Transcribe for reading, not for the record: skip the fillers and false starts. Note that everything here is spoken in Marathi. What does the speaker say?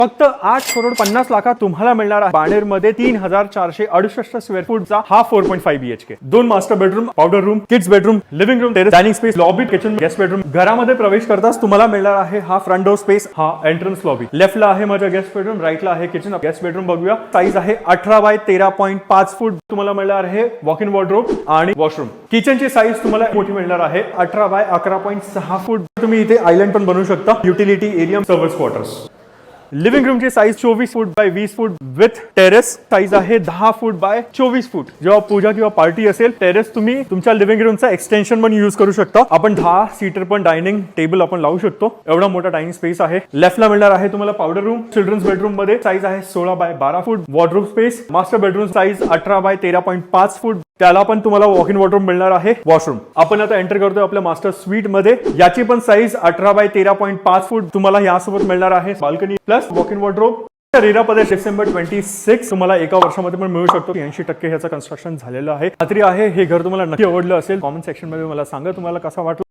फक्त 8,50,00,000 तुम्हाला मिळणार आहे बाणेर मध्ये 3,468 स्क्वेअर फूटचा हा 4.5 BHK, 2 master bedroom, powder room, kids bedroom, living room, terrace, dining space, lobby, kitchen, guest bedroom. घरामध्ये प्रवेश करताच तुम्हाला मिळणार आहे हा फ्रंट डोर स्पेस, हा एंट्रन्स लॉबी. लेफ्टला आहे माझा गेस्ट बेडरूम, राईटला आहे किचन. गेस्ट बेडरूम बघूया, साईज आहे 18 बाय 13.5 फूट. तुम्हाला मिळणार आहे वॉक इन वॉर्डरोब आणि वॉशरूम. किचनची साईज तुम्हाला मोठी मिळणार आहे 18 बाय 11.6 फूट. तुम्ही इथे आयलंड पण बनवू शकता. Utility area, servants quarters. Living रूमची size 24 foot by 20 foot with terrace. Size आहे 10 फूट बाय 24 फूट. जेव्हा पूजा किंवा पार्टी असेल, टेरेस तुम्ही तुमच्या लिव्हिंग रूमचा एक्सटेन्शन पण यूज करू शकता. आपण 10 सीटर पण डायनिंग टेबल आपण लावू शकतो. एवढा मोठा डायनिंग स्पेस आहे. लेफ्टला मिळणार आहे तुम्हाला पावडर रूम. चिल्ड्रन्स बेडरूम मध्ये साईज आहे 16 by 12 foot. Wardrobe space. Master bedroom size 18 by 13.5 foot. त्याला पण तुम्हाला वॉक इन वॉर्डरोब मिळणार आहे. वॉशरूम आपण आता एंटर करतोय आपल्या मास्टर स्वीट मध्ये. याची पण साईज 18 बाय 13.5 फूट तुम्हाला यासोबत मिळणार आहे. Balcony plus walk in wardrobe. RERA प्रदेश डिसेंबर 26 तुम्हाला एका वर्षामध्ये पण मिळू शकतो. 80% ह्याचं कन्स्ट्रक्शन झालेलं आहे. खात्री आहे हे घर तुम्हाला नक्की आवडलं असेल. कॉमेंट सेक्शन मध्ये मला सांगा तुम्हाला कसं वाटलं.